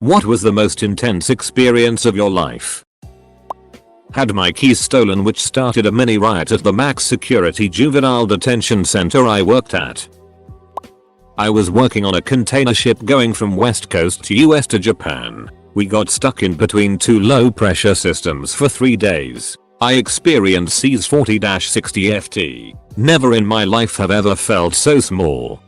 What was the most intense experience of your life? Had my keys stolen, which started a mini riot at the max security juvenile detention center I worked at. I was working on a container ship going from West Coast to US to Japan. We got stuck in between two low pressure systems for 3 days. I experienced seas 40-60 ft. Never in my life have ever felt so small.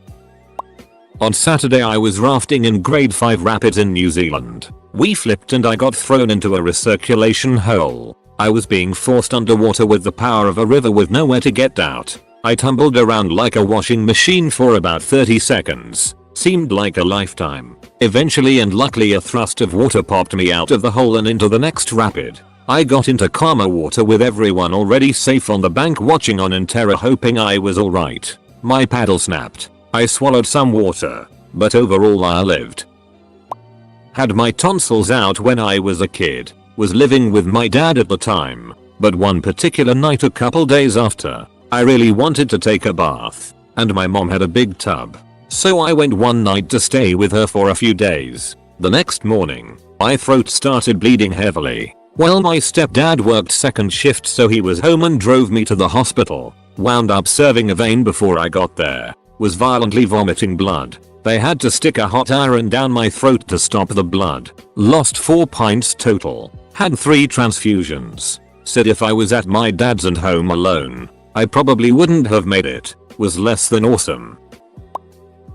On Saturday I was rafting in grade 5 rapids in New Zealand. We flipped and I got thrown into a recirculation hole. I was being forced underwater with the power of a river with nowhere to get out. I tumbled around like a washing machine for about 30 seconds. Seemed like a lifetime. Eventually and luckily a thrust of water popped me out of the hole and into the next rapid. I got into calmer water with everyone already safe on the bank watching on in terror, hoping I was alright. My paddle snapped. I swallowed some water, but overall I lived. Had my tonsils out when I was a kid. Was living with my dad at the time, but one particular night a couple days after, I really wanted to take a bath, and my mom had a big tub. So I went one night to stay with her for a few days. The next morning, my throat started bleeding heavily. Well, my stepdad worked second shift, so he was home and drove me to the hospital. Wound up serving a vein before I got there. Was violently vomiting blood. They had to stick a hot iron down my throat to stop the blood. Lost 4 pints total. Had 3 transfusions. Said if I was at my dad's and home alone, I probably wouldn't have made it. Was less than awesome.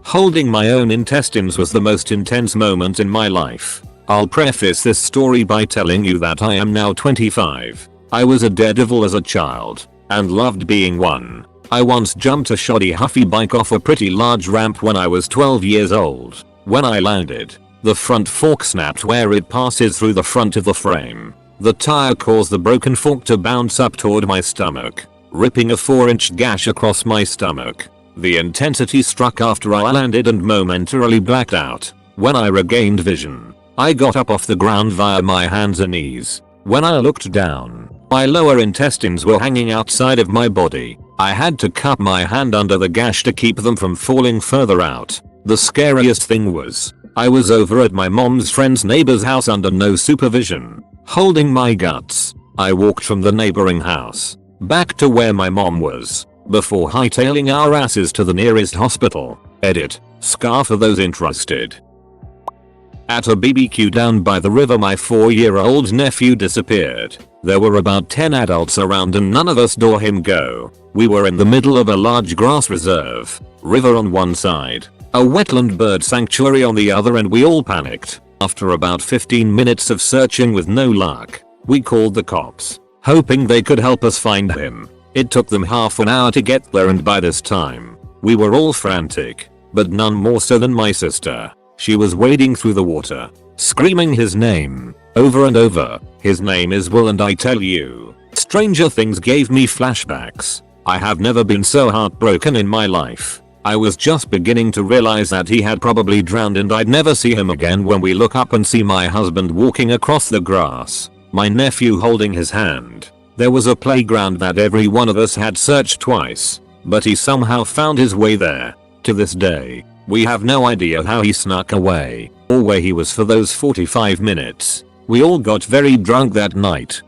Holding my own intestines was the most intense moment in my life. I'll preface this story by telling you that I am now 25. I was a daredevil as a child, and loved being one. I once jumped a shoddy Huffy bike off a pretty large ramp when I was 12 years old. When I landed, the front fork snapped where it passes through the front of the frame. The tire caused the broken fork to bounce up toward my stomach, ripping a 4-inch gash across my stomach. The intensity struck after I landed and momentarily blacked out. When I regained vision, I got up off the ground via my hands and knees. When I looked down, my lower intestines were hanging outside of my body. I had to cup my hand under the gash to keep them from falling further out. The scariest thing was, I was over at my mom's friend's neighbor's house under no supervision, holding my guts. I walked from the neighboring house back to where my mom was, before hightailing our asses to the nearest hospital. Edit. Scar for those interested. At a BBQ down by the river, my 4-year-old nephew disappeared. There were about 10 adults around and none of us saw him go. We were in the middle of a large grass reserve, river on one side, a wetland bird sanctuary on the other, and we all panicked. After about 15 minutes of searching with no luck, we called the cops, hoping they could help us find him. It took them half an hour to get there, and by this time, we were all frantic, but none more so than my sister. She was wading through the water, screaming his name, over and over. His name is Will, and I tell you, Stranger Things gave me flashbacks. I have never been so heartbroken in my life. I was just beginning to realize that he had probably drowned and I'd never see him again when we look up and see my husband walking across the grass, my nephew holding his hand. There was a playground that every one of us had searched twice, but he somehow found his way there. To this day, we have no idea how he snuck away, or where he was for those 45 minutes. We all got very drunk that night.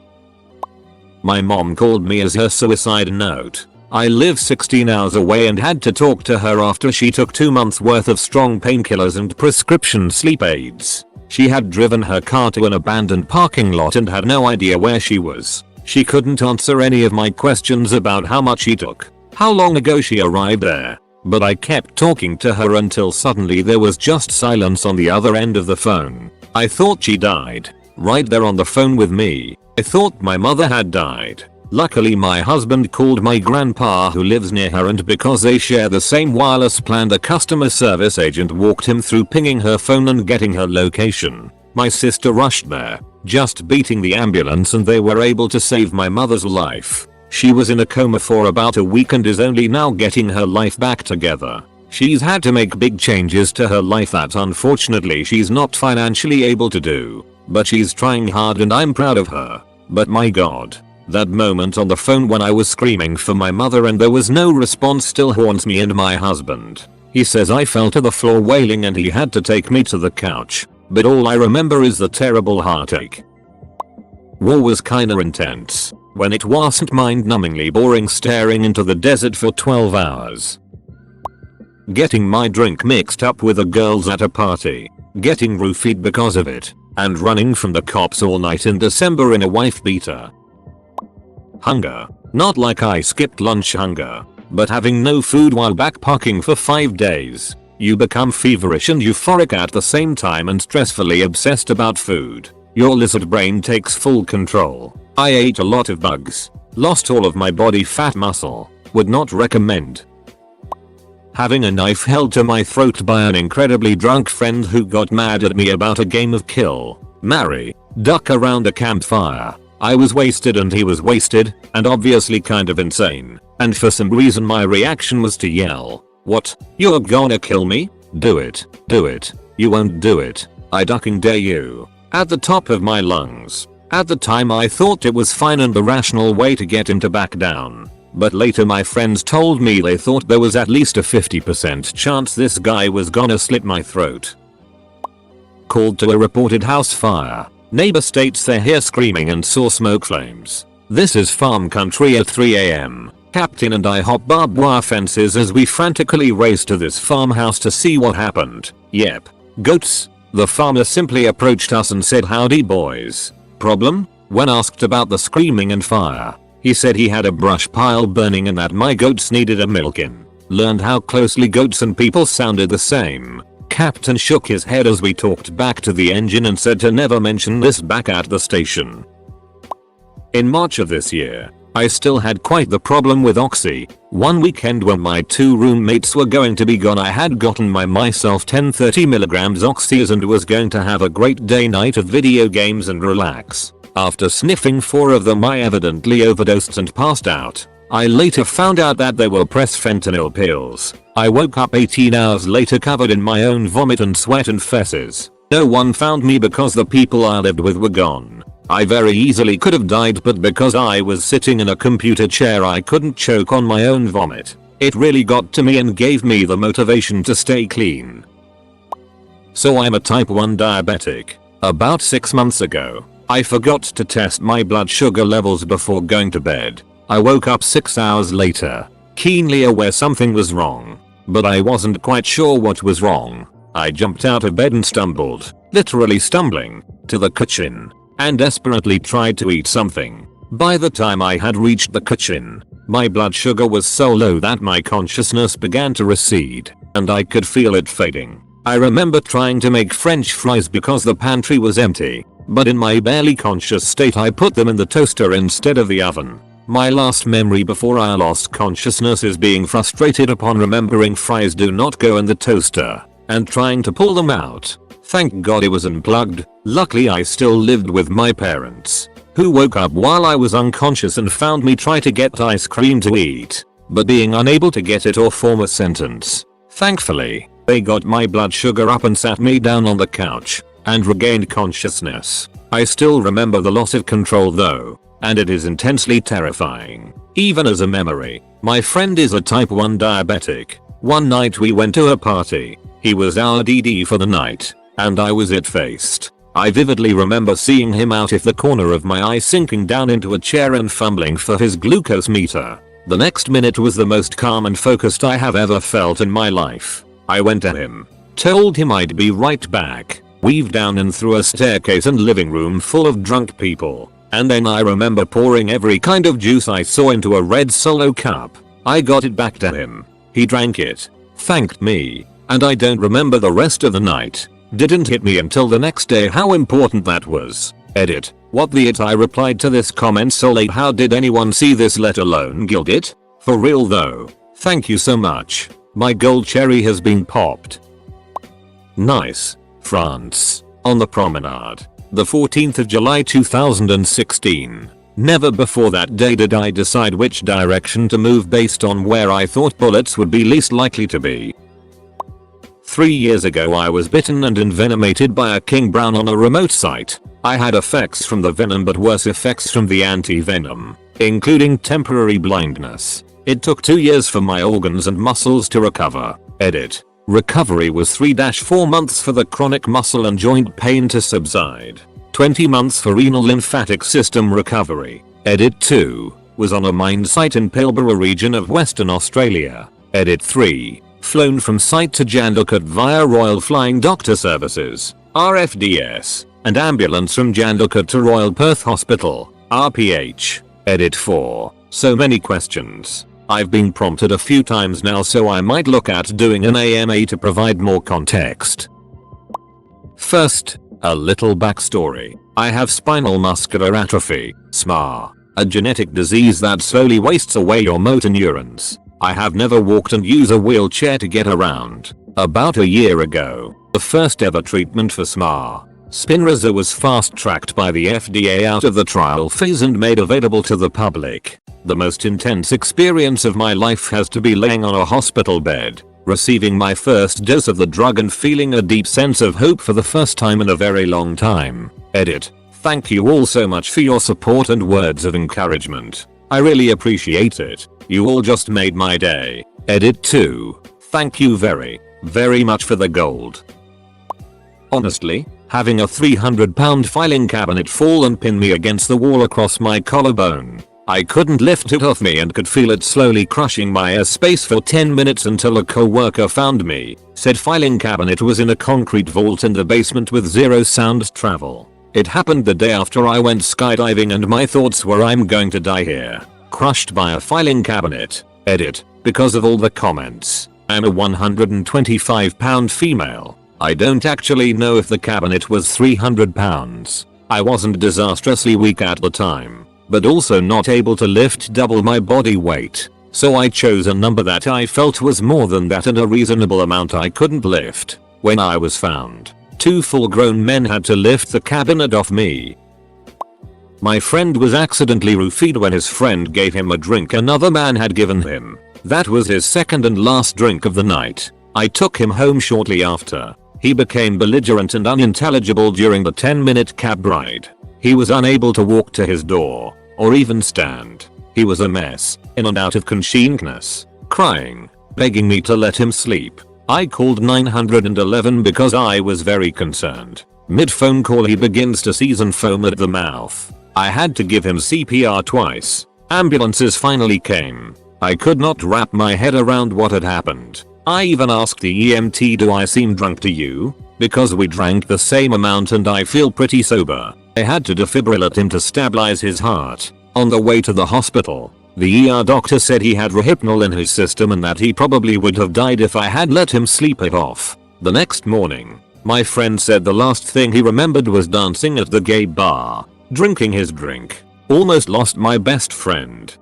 My mom called me as her suicide note. I live 16 hours away and had to talk to her after she took 2 months worth of strong painkillers and prescription sleep aids. She had driven her car to an abandoned parking lot and had no idea where she was. She couldn't answer any of my questions about how much she took, how long ago she arrived there. But I kept talking to her until suddenly there was just silence on the other end of the phone. I thought she died. Right there on the phone with me, I thought my mother had died. Luckily my husband called my grandpa who lives near her, and because they share the same wireless plan, the customer service agent walked him through pinging her phone and getting her location. My sister rushed there, just beating the ambulance, and they were able to save my mother's life. She was in a coma for about a week and is only now getting her life back together. She's had to make big changes to her life that unfortunately she's not financially able to do, but she's trying hard and I'm proud of her. But my god, that moment on the phone when I was screaming for my mother and there was no response still haunts me and my husband. He says I fell to the floor wailing and he had to take me to the couch. but all I remember is the terrible heartache. War was kinda intense, when it wasn't mind-numbingly boring staring into the desert for 12 hours. Getting my drink mixed up with the girls at a party, getting roofied because of it, and running from the cops all night in December in a wife beater. Hunger. Not like I skipped lunch hunger, but having no food while backpacking for 5 days. You become feverish and euphoric at the same time and stressfully obsessed about food. Your lizard brain takes full control. I ate a lot of bugs. Lost all of my body fat muscle. Would not recommend. Having a knife held to my throat by an incredibly drunk friend who got mad at me about a game of kill, marry, duck around a campfire. I was wasted and he was wasted, and obviously kind of insane, and for some reason my reaction was to yell, "What? You're gonna kill me? Do it. Do it. You won't do it. I ducking dare you." At the top of my lungs. At the time I thought it was fine and the rational way to get him to back down. But later my friends told me they thought there was at least a 50% chance this guy was gonna slit my throat. Called to a reported house fire. Neighbor states they hear screaming and saw smoke flames. This is farm country at 3 AM. Captain and I hop barbed wire fences as we frantically race to this farmhouse to see what happened. Yep. Goats. The farmer simply approached us and said, "Howdy boys. Problem?" When asked about the screaming and fire, he said he had a brush pile burning and that my goats needed a milking. Learned how closely goats and people sounded the same. Captain shook his head as we talked back to the engine and said to never mention this back at the station. In March of this year, I still had quite the problem with Oxy. One weekend when my 2 roommates were going to be gone, I had gotten myself 10 30mg Oxys and was going to have a great day night of video games and relax. After sniffing 4 of them I evidently overdosed and passed out. I later found out that they were press fentanyl pills. I woke up 18 hours later covered in my own vomit and sweat and fesses. No one found me because the people I lived with were gone. I very easily could have died, but because I was sitting in a computer chair I couldn't choke on my own vomit. It really got to me and gave me the motivation to stay clean. So I'm a type 1 diabetic. About 6 months ago, I forgot to test my blood sugar levels before going to bed. I woke up 6 hours later, keenly aware something was wrong, but I wasn't quite sure what was wrong. I jumped out of bed and stumbled, literally stumbling, to the kitchen, and desperately tried to eat something. By the time I had reached the kitchen, my blood sugar was so low that my consciousness began to recede, and I could feel it fading. I remember trying to make French fries because the pantry was empty, but in my barely conscious state I put them in the toaster instead of the oven. My last memory before I lost consciousness is being frustrated upon remembering fries do not go in the toaster, and trying to pull them out. Thank God it was unplugged. Luckily I still lived with my parents, who woke up while I was unconscious and found me try to get ice cream to eat, but being unable to get it or form a sentence. Thankfully, they got my blood sugar up and sat me down on the couch, and regained consciousness. I still remember the loss of control though, and it is intensely terrifying, even as a memory. My friend is a type 1 diabetic. One night we went to a party. He was our DD for the night, and I was it-faced. I vividly remember seeing him out of the corner of my eye sinking down into a chair and fumbling for his glucose meter. The next minute was the most calm and focused I have ever felt in my life. I went to him, told him I'd be right back, weaved down and through a staircase and living room full of drunk people. And then I remember pouring every kind of juice I saw into a red Solo cup. I got it back to him. He drank it, thanked me, and I don't remember the rest of the night. Didn't hit me until the next day how important that was. Edit. What the it? I replied to this comment so late. How did anyone see this, let alone gild it? For real though. Thank you so much. My gold cherry has been popped. Nice. France. On the promenade. The 14th of July 2016. Never before that day did I decide which direction to move based on where I thought bullets would be least likely to be. 3 years ago I was bitten and envenomated by a king brown on a remote site. I had effects from the venom but worse effects from the anti-venom, including temporary blindness. It took 2 years for my organs and muscles to recover. Edit. Recovery was 3-4 months for the chronic muscle and joint pain to subside. 20 months for renal lymphatic system recovery. Edit 2 was on a mine site in Pilbara region of Western Australia. Edit 3 flown from site to Jandakat via Royal Flying Doctor Services (RFDS) and ambulance from Jandakat to Royal Perth Hospital (RPH). Edit 4 so many questions. I've been prompted a few times now, so I might look at doing an AMA to provide more context. First, a little backstory. I have spinal muscular atrophy, SMAR, a genetic disease that slowly wastes away your motor neurons. I have never walked and use a wheelchair to get around. About a year ago, the first ever treatment for SMAR, Spinraza, was fast-tracked by the FDA out of the trial phase and made available to the public. The most intense experience of my life has to be laying on a hospital bed, receiving my first dose of the drug and feeling a deep sense of hope for the first time in a very long time. Edit. Thank you all so much for your support and words of encouragement. I really appreciate it. You all just made my day. Edit 2. Thank you very much for the gold. Honestly, having a 300-pound filing cabinet fall and pin me against the wall across my collarbone, I couldn't lift it off me and could feel it slowly crushing my airspace for 10 minutes until a co-worker found me. Said filing cabinet was in a concrete vault in the basement with zero sound travel. It happened the day after I went skydiving and my thoughts were, I'm going to die here, crushed by a filing cabinet. Edit. Because of all the comments, I'm a 125-pound female. I don't actually know if the cabinet was 300 pounds. I wasn't disastrously weak at the time, but also not able to lift double my body weight. So I chose a number that I felt was more than that and a reasonable amount I couldn't lift. When I was found, 2 full-grown men had to lift the cabinet off me. My friend was accidentally roofied when his friend gave him a drink another man had given him. That was his second and last drink of the night. I took him home shortly after. He became belligerent and unintelligible during the 10-minute cab ride. He was unable to walk to his door, or even stand. He was a mess, in and out of consciousness, crying, begging me to let him sleep. I called 911 because I was very concerned. Mid-phone call he begins to seize and foam at the mouth. I had to give him CPR twice. Ambulances finally came. I could not wrap my head around what had happened. I even asked the EMT, do I seem drunk to you? Because we drank the same amount and I feel pretty sober. I had to defibrillate him to stabilize his heart. On the way to the hospital, the ER doctor said he had Rohypnol in his system and that he probably would have died if I had let him sleep it off. The next morning, my friend said the last thing he remembered was dancing at the gay bar, drinking his drink. Almost lost my best friend.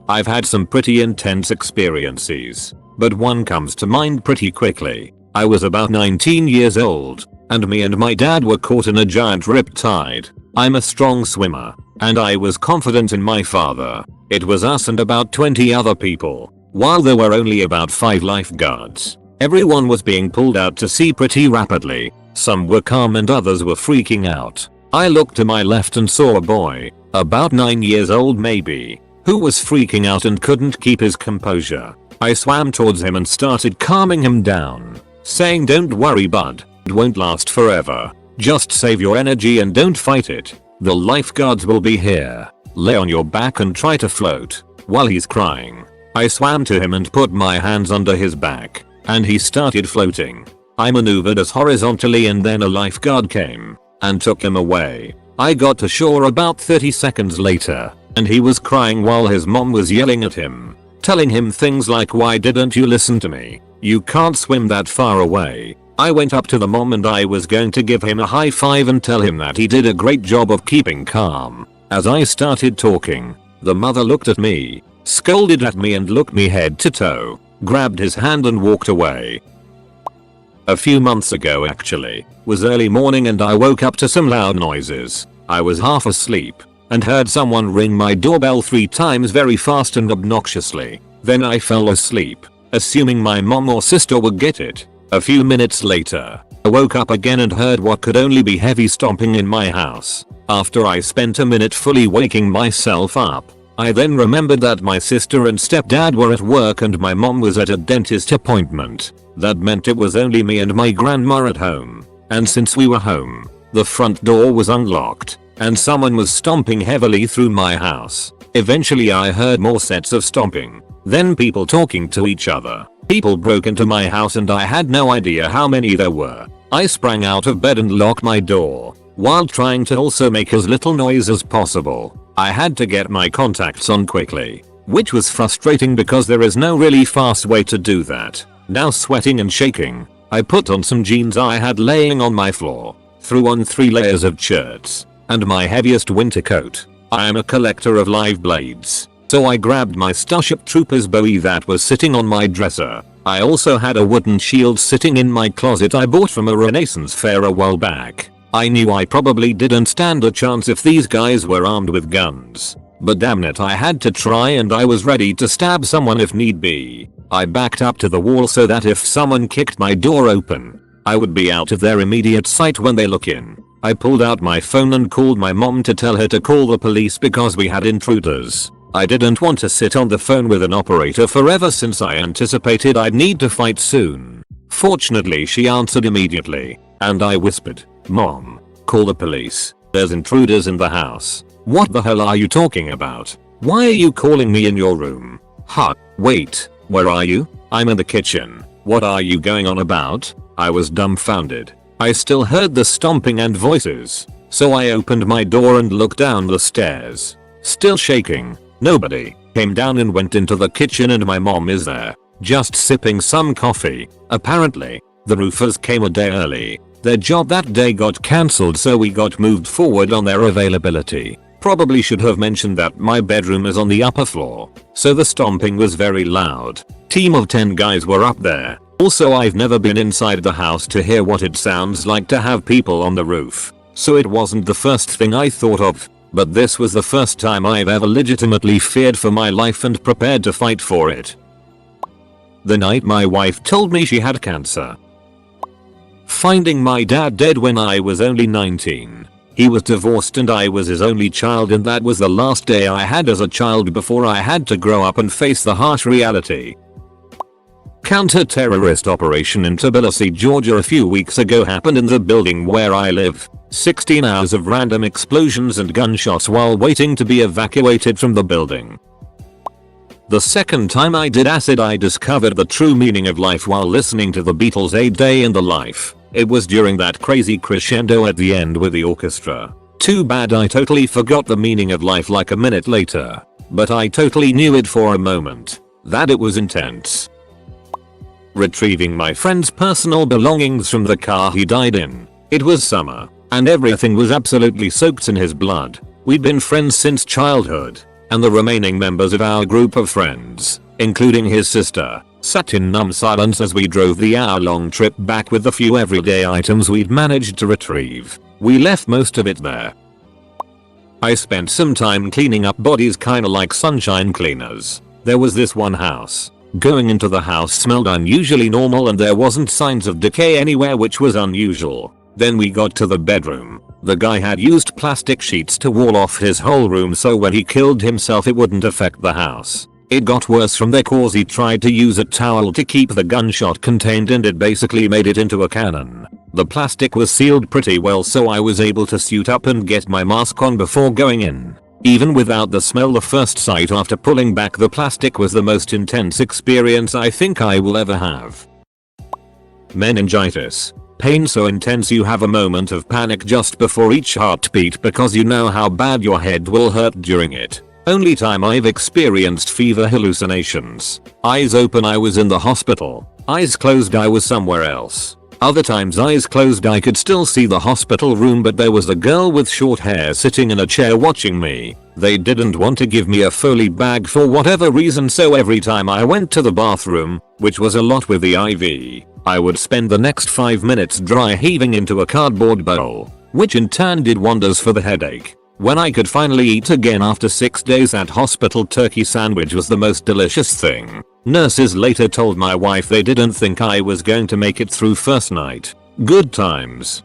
I've had some pretty intense experiences, but one comes to mind pretty quickly. I was about 19 years old, and me and my dad were caught in a giant riptide. I'm a strong swimmer, and I was confident in my father. It was us and about 20 other people, while there were only about 5 lifeguards. Everyone was being pulled out to sea pretty rapidly. Some were calm and others were freaking out. I looked to my left and saw a boy, about 9 years old maybe, who was freaking out and couldn't keep his composure. I swam towards him and started calming him down, saying, don't worry bud, it won't last forever. Just save your energy and don't fight it. The lifeguards will be here. Lay on your back and try to float. While he's crying, I swam to him and put my hands under his back, and he started floating. I maneuvered us horizontally and then a lifeguard came and took him away. I got to shore about 30 seconds later, and he was crying while his mom was yelling at him, telling him things like, why didn't you listen to me? You can't swim that far away. I went up to the mom and I was going to give him a high five and tell him that he did a great job of keeping calm. As I started talking, the mother looked at me, scolded at me and looked me head to toe, grabbed his hand and walked away. A few months ago actually, was early morning and I woke up to some loud noises. I was half asleep and heard someone ring my doorbell 3 times very fast and obnoxiously. Then I fell asleep, assuming my mom or sister would get it. A few minutes later, I woke up again and heard what could only be heavy stomping in my house. After I spent a minute fully waking myself up, I then remembered that my sister and stepdad were at work and my mom was at a dentist appointment. That meant it was only me and my grandma at home. And since we were home, the front door was unlocked and someone was stomping heavily through my house. Eventually I heard more sets of stomping, then people talking to each other. People broke into my house and I had no idea how many there were. I sprang out of bed and locked my door, while trying to also make as little noise as possible. I had to get my contacts on quickly, which was frustrating because there is no really fast way to do that. Now sweating and shaking, I put on some jeans I had laying on my floor, threw on 3 layers of shirts, and my heaviest winter coat. I am a collector of live blades, so I grabbed my Starship Troopers bowie that was sitting on my dresser. I also had a wooden shield sitting in my closet I bought from a Renaissance fair a while back. I knew I probably didn't stand a chance if these guys were armed with guns, but damn it I had to try and I was ready to stab someone if need be. I backed up to the wall so that if someone kicked my door open, I would be out of their immediate sight when they look in. I pulled out my phone and called my mom to tell her to call the police because we had intruders. I didn't want to sit on the phone with an operator forever since I anticipated I'd need to fight soon. Fortunately she answered immediately, and I whispered, "Mom, call the police. There's intruders in the house." "What the hell are you talking about? Why are you calling me in your room?" "Huh, wait, where are you?" "I'm in the kitchen." "What are you going on about?" I was dumbfounded. I still heard the stomping and voices, so I opened my door and looked down the stairs. Still shaking, nobody came down and went into the kitchen and my mom is there, just sipping some coffee. Apparently, the roofers came a day early. Their job that day got cancelled so we got moved forward on their availability. Probably should have mentioned that my bedroom is on the upper floor, so the stomping was very loud. Team of 10 guys were up there. Also I've never been inside the house to hear what it sounds like to have people on the roof, so it wasn't the first thing I thought of, but this was the first time I've ever legitimately feared for my life and prepared to fight for it. The night my wife told me she had cancer. Finding my dad dead when I was only 19. He was divorced and I was his only child and that was the last day I had as a child before I had to grow up and face the harsh reality. Counter-terrorist operation in Tbilisi, Georgia a few weeks ago happened in the building where I live. 16 hours of random explosions and gunshots while waiting to be evacuated from the building. The second time I did acid I discovered the true meaning of life while listening to the Beatles' A Day in the Life. It was during that crazy crescendo at the end with the orchestra. Too bad I totally forgot the meaning of life like a minute later. But I totally knew it for a moment. That it was intense. Retrieving my friend's personal belongings from the car he died in. It was summer, and everything was absolutely soaked in his blood. We'd been friends since childhood, and the remaining members of our group of friends, including his sister, sat in numb silence as we drove the hour-long trip back with the few everyday items we'd managed to retrieve. We left most of it there. I spent some time cleaning up bodies kinda like sunshine cleaners. There was this one house. Going into the house smelled unusually normal and there wasn't signs of decay anywhere, which was unusual. Then we got to the bedroom. The guy had used plastic sheets to wall off his whole room so when he killed himself it wouldn't affect the house. It got worse from there cause he tried to use a towel to keep the gunshot contained and it basically made it into a cannon. The plastic was sealed pretty well so I was able to suit up and get my mask on before going in. Even without the smell, the first sight after pulling back the plastic was the most intense experience I think I will ever have. Meningitis. Pain so intense you have a moment of panic just before each heartbeat because you know how bad your head will hurt during it. Only time I've experienced fever hallucinations. Eyes open I was in the hospital. Eyes closed I was somewhere else. Other times eyes closed I could still see the hospital room but there was a girl with short hair sitting in a chair watching me. They didn't want to give me a Foley bag for whatever reason so every time I went to the bathroom, which was a lot with the IV, I would spend the next 5 minutes dry heaving into a cardboard bowl, which in turn did wonders for the headache. When I could finally eat again after 6 days at hospital, turkey sandwich was the most delicious thing. Nurses later told my wife they didn't think I was going to make it through first night. Good times.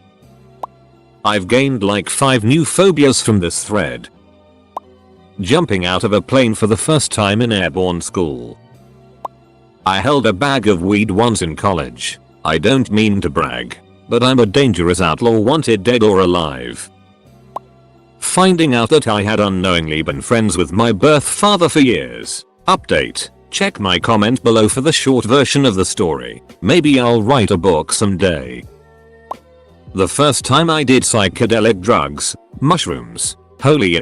I've gained like 5 new phobias from this thread. Jumping out of a plane for the first time in airborne school. I held a bag of weed once in college. I don't mean to brag, but I'm a dangerous outlaw, wanted dead or alive. Finding out that I had unknowingly been friends with my birth father for years. Update. Check my comment below for the short version of the story. Maybe I'll write a book someday. The first time I did psychedelic drugs, mushrooms. Holy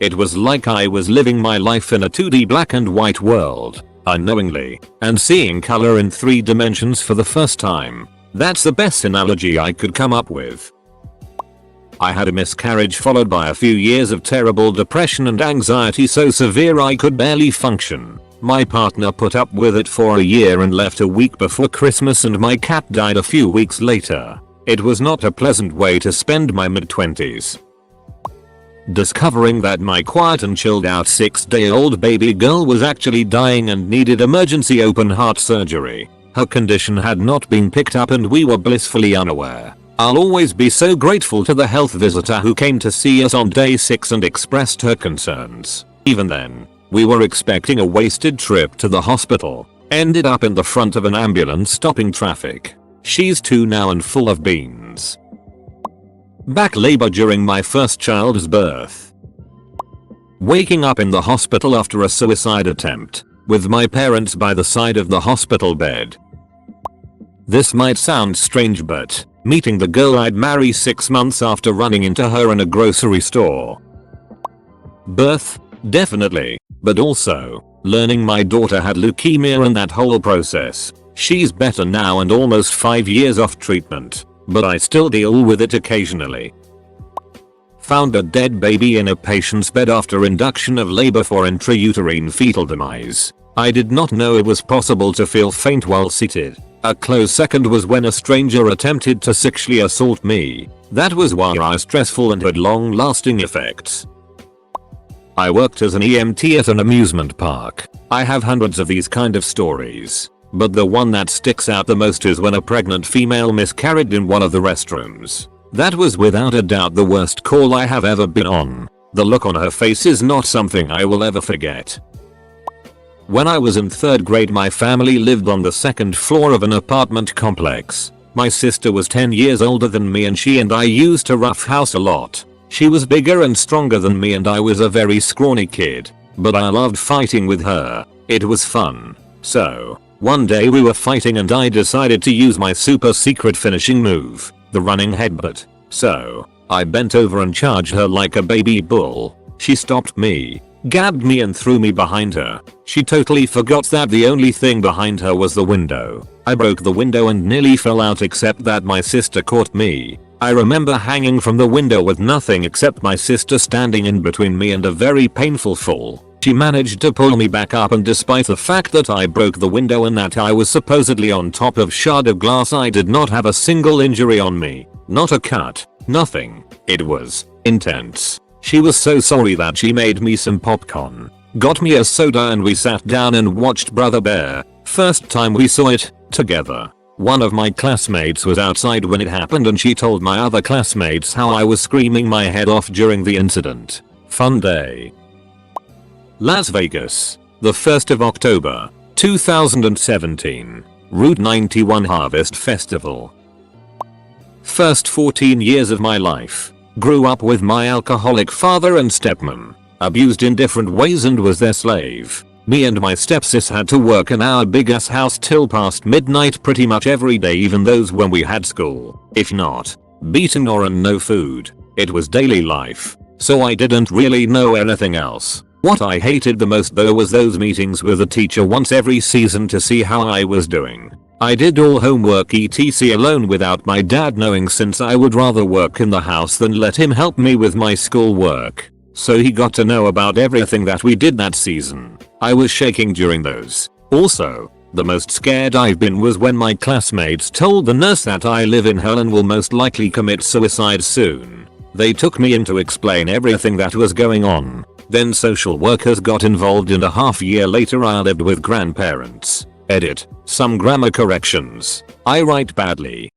it was like I was living my life in a 2D black and white world, unknowingly, and seeing color in 3 dimensions for the first time. That's the best analogy I could come up with. I had a miscarriage followed by a few years of terrible depression and anxiety so severe I could barely function. My partner put up with it for a year and left a week before Christmas, and my cat died a few weeks later. It was not a pleasant way to spend my mid-20s. Discovering that my quiet and chilled out 6-day-old baby girl was actually dying and needed emergency open heart surgery. Her condition had not been picked up and we were blissfully unaware. I'll always be so grateful to the health visitor who came to see us on day 6 and expressed her concerns. Even then, we were expecting a wasted trip to the hospital. Ended up in the front of an ambulance stopping traffic. She's 2 now and full of beans. Back labor during my first child's birth. Waking up in the hospital after a suicide attempt, with my parents by the side of the hospital bed. This might sound strange, but meeting the girl I'd marry 6 months after running into her in a grocery store. Birth? Definitely. But also, learning my daughter had leukemia and that whole process. She's better now and almost 5 years off treatment, but I still deal with it occasionally. Found a dead baby in a patient's bed after induction of labor for intrauterine fetal demise. I did not know it was possible to feel faint while seated. A close second was when a stranger attempted to sexually assault me. That was why I was stressful and had long-lasting effects. I worked as an EMT at an amusement park. I have hundreds of these kind of stories, but the one that sticks out the most is when a pregnant female miscarried in one of the restrooms. That was without a doubt the worst call I have ever been on. The look on her face is not something I will ever forget. When I was in 3rd grade, my family lived on the 2nd floor of an apartment complex. My sister was 10 years older than me and she and I used to roughhouse a lot. She was bigger and stronger than me and I was a very scrawny kid, but I loved fighting with her. It was fun. So, one day we were fighting and I decided to use my super secret finishing move, the running headbutt. So, I bent over and charged her like a baby bull. She stopped me, gabbed me and threw me behind her. She totally forgot that the only thing behind her was the window. I broke the window and nearly fell out, except that my sister caught me. I remember hanging from the window with nothing except my sister standing in between me and a very painful fall. She managed to pull me back up, and despite the fact that I broke the window and that I was supposedly on top of shard of glass, I did not have a single injury on me. Not a cut. Nothing. It was intense. She was so sorry that she made me some popcorn, got me a soda, and we sat down and watched Brother Bear. First time we saw it together. One of my classmates was outside when it happened and she told my other classmates how I was screaming my head off during the incident. Fun day. Las Vegas, the 1st of October, 2017. Route 91 Harvest Festival. First 14 years of my life. Grew up with my alcoholic father and stepmom. Abused in different ways and was their slave. Me and my stepsis had to work in our big ass house till past midnight pretty much every day, even those when we had school. If not, beaten or and no food. It was daily life. So I didn't really know anything else. What I hated the most though was those meetings with the teacher once every season to see how I was doing. I did all homework etc alone without my dad knowing, since I would rather work in the house than let him help me with my schoolwork. So he got to know about everything that we did that season. I was shaking during those. Also, the most scared I've been was when my classmates told the nurse that I live in hell and will most likely commit suicide soon. They took me in to explain everything that was going on. Then social workers got involved and a half year later I lived with grandparents. Edit. Some grammar corrections. I write badly.